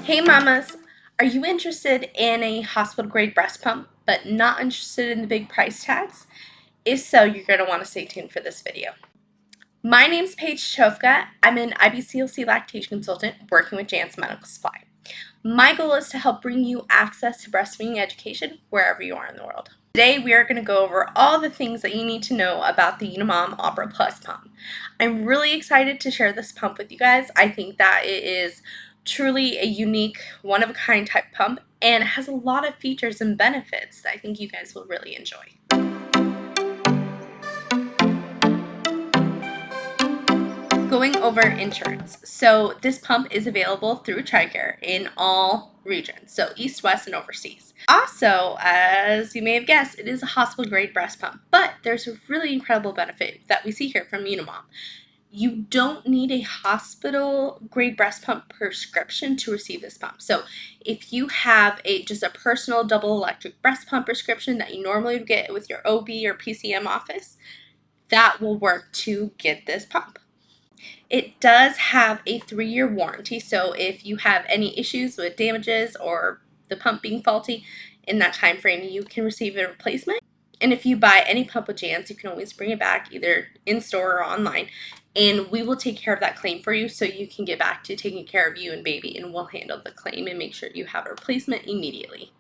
Hey mamas, are you interested in a hospital grade breast pump but not interested in the big price tags? If so, you're going to want to stay tuned for this video. My name's Paige Chofka. I'm an IBCLC lactation consultant working with JANZ Medical Supply. My goal is to help bring you access to breastfeeding education wherever you are in the world. Today we are going to go over all the things that you need to know about the Unimom Opera Plus pump. I'm really excited to share this pump with you guys. I think that it is truly a unique, one-of-a-kind type pump, and it has a lot of features and benefits that I think you guys will really enjoy. Going over insurance. So this pump is available through TRICARE in all regions, so east, west, and overseas. Also, as you may have guessed, it is a hospital grade breast pump, but there's a really incredible benefit that we see here from Unimom. You don't need a hospital grade breast pump prescription to receive this pump. So if you have just a personal double electric breast pump prescription that you normally would get with your OB or PCM office, that will work to get this pump. It does have a 3-year warranty, so if you have any issues with damages or the pump being faulty in that time frame, you can receive a replacement. And if you buy any pump with JANZ, you can always bring it back either in store or online, and we will take care of that claim for you so you can get back to taking care of you and baby, and we'll handle the claim and make sure you have a replacement immediately.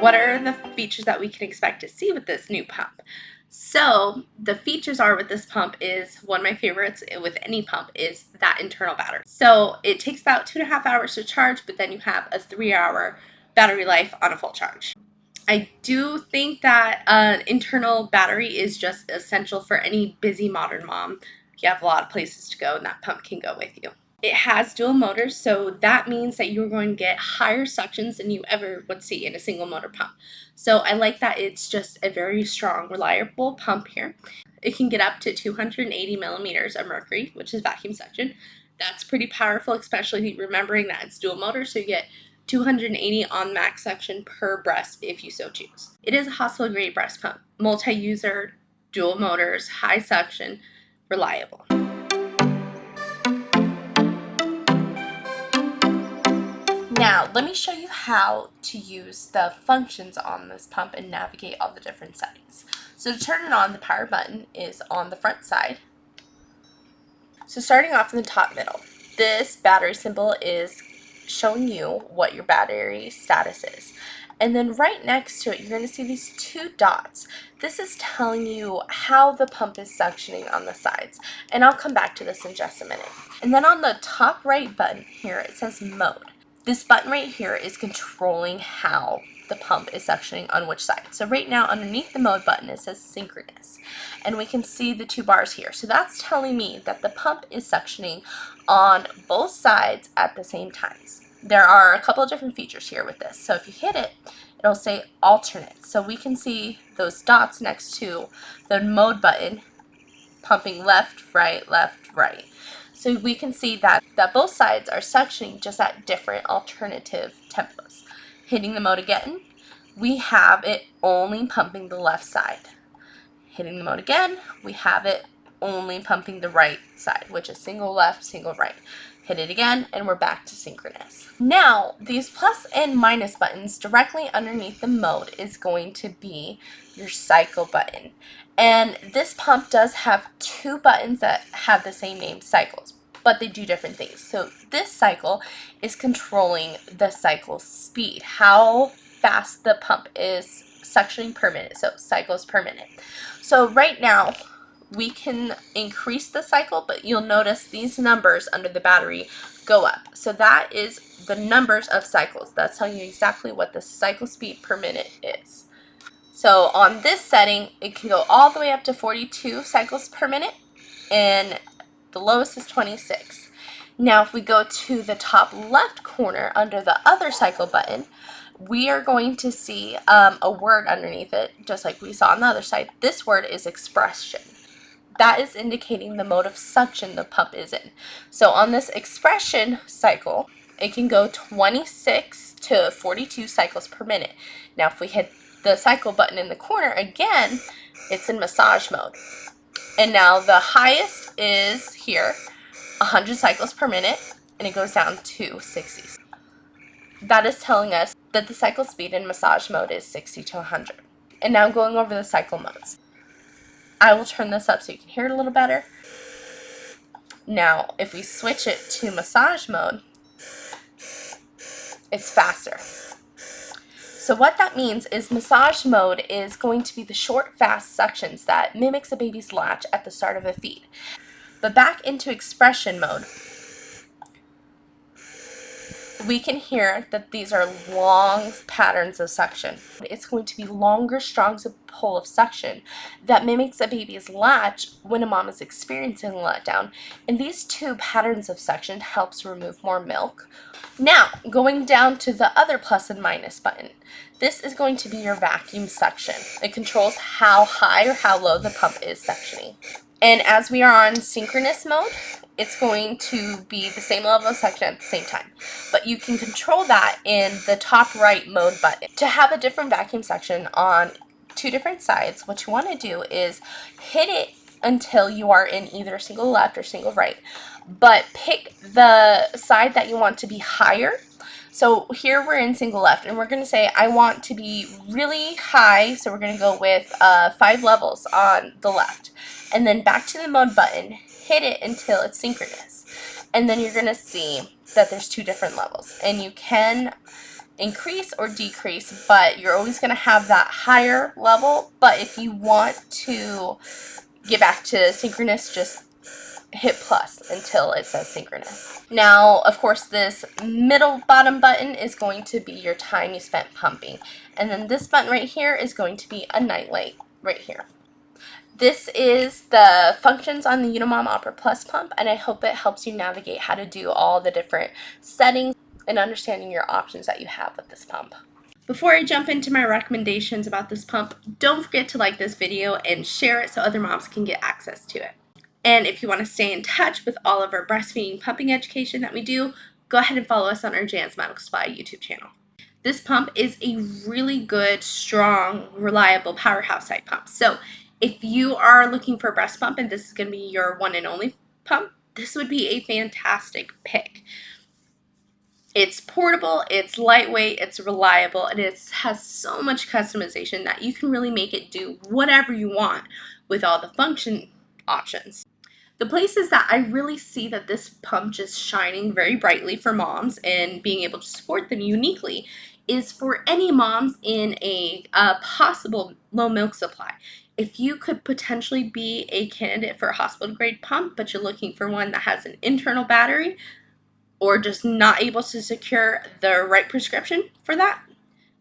What are the features that we can expect to see with this new pump? So the features are with this pump is, one of my favorites with any pump is that internal battery. So it takes about 2.5 hours to charge, but then you have a 3-hour battery life on a full charge. I do think that an internal battery is just essential for any busy modern mom. You have a lot of places to go and that pump can go with you. It has dual motors, so that means that you're going to get higher suctions than you ever would see in a single motor pump. So I like that it's just a very strong, reliable pump here. It can get up to 280 millimeters of mercury, which is vacuum suction. That's pretty powerful, especially remembering that it's dual motor, so you get 280 on max suction per breast if you so choose. It is a hospital grade breast pump, multi-user, dual motors, high suction, reliable. Now, let me show you how to use the functions on this pump and navigate all the different settings. So to turn it on, the power button is on the front side. So starting off in the top middle, this battery symbol is showing you what your battery status is. And then right next to it, you're going to see these 2 dots. This is telling you how the pump is suctioning on the sides. And I'll come back to this in just a minute. And then on the top right button here, it says mode. This button right here is controlling how the pump is suctioning on which side. So right now underneath the mode button it says synchronous, and we can see the two bars here. So that's telling me that the pump is suctioning on both sides at the same times. There are a couple of different features here with this. So if you hit it, it'll say alternate. So we can see those dots next to the mode button pumping left, right, left, right. So we can see that both sides are suctioning just at different alternative tempos. Hitting the mode again, we have it only pumping the left side. Hitting the mode again, we have it only pumping the right side, which is single left, single right. Hit it again, and we're back to synchronous. Now, these plus and minus buttons directly underneath the mode is going to be your cycle button. And this pump does have two buttons that have the same name, cycles, but they do different things. So this cycle is controlling the cycle speed, how fast the pump is suctioning per minute, so cycles per minute. So right now, we can increase the cycle, but you'll notice these numbers under the battery go up. So that is the numbers of cycles. That's telling you exactly what the cycle speed per minute is. So on this setting, it can go all the way up to 42 cycles per minute, and the lowest is 26. Now if we go to the top left corner under the other cycle button, we are going to see a word underneath it, just like we saw on the other side. This word is expression. That is indicating the mode of suction the pump is in. So on this expression cycle, it can go 26 to 42 cycles per minute. Now if we hit the cycle button in the corner again, it's in massage mode. And now the highest is here, 100 cycles per minute, and it goes down to 60. That is telling us that the cycle speed in massage mode is 60 to 100. And now going over the cycle modes. I will turn this up so you can hear it a little better. Now, if we switch it to massage mode, it's faster. So what that means is massage mode is going to be the short, fast suctions that mimics a baby's latch at the start of a feed. But back into expression mode, we can hear that these are long patterns of suction. It's going to be longer strongs of pull of suction that mimics a baby's latch when a mom is experiencing a letdown. And these two patterns of suction helps remove more milk. Now, going down to the other plus and minus button. This is going to be your vacuum suction. It controls how high or how low the pump is suctioning. And as we are on synchronous mode, it's going to be the same level of suction at the same time. But you can control that in the top right mode button. To have a different vacuum suction on two different sides, what you want to do is hit it until you are in either single left or single right. But pick the side that you want to be higher. So here we're in single left, and we're going to say I want to be really high, so we're going to go with 5 levels on the left. And then back to the mode button, hit it until it's synchronous. And then you're going to see that there's 2 different levels. And you can increase or decrease, but you're always going to have that higher level. But if you want to get back to synchronous, just hit plus until it says synchronous. Now, of course, this middle bottom button is going to be your time you spent pumping. And then this button right here is going to be a night light right here. This is the functions on the Unimom Opera Plus pump, and I hope it helps you navigate how to do all the different settings and understanding your options that you have with this pump. Before I jump into my recommendations about this pump, don't forget to like this video and share it so other moms can get access to it. And if you want to stay in touch with all of our breastfeeding pumping education that we do, go ahead and follow us on our JANZ Medical Supply YouTube channel. This pump is a really good, strong, reliable powerhouse-type pump. So if you are looking for a breast pump and this is going to be your one and only pump, this would be a fantastic pick. It's portable, it's lightweight, it's reliable, and it has so much customization that you can really make it do whatever you want with all the function options. The places that I really see that this pump just shining very brightly for moms and being able to support them uniquely is for any moms in a possible low milk supply. If you could potentially be a candidate for a hospital grade pump, but you're looking for one that has an internal battery or just not able to secure the right prescription for that,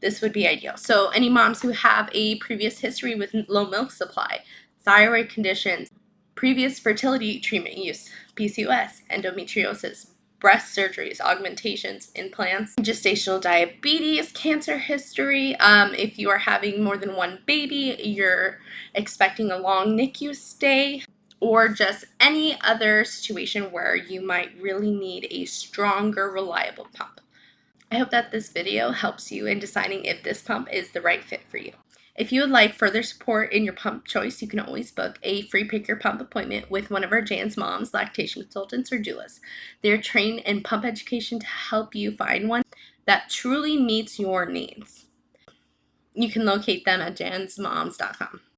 this would be ideal. So any moms who have a previous history with low milk supply, thyroid conditions, previous fertility treatment use, PCOS, endometriosis, breast surgeries, augmentations, implants, gestational diabetes, cancer history, if you are having more than one baby, you're expecting a long NICU stay, or just any other situation where you might really need a stronger, reliable pump. I hope that this video helps you in deciding if this pump is the right fit for you. If you would like further support in your pump choice, you can always book a free pick your pump appointment with one of our JANZ moms, lactation consultants, or doulas. They're trained in pump education to help you find one that truly meets your needs. You can locate them at janzmoms.com.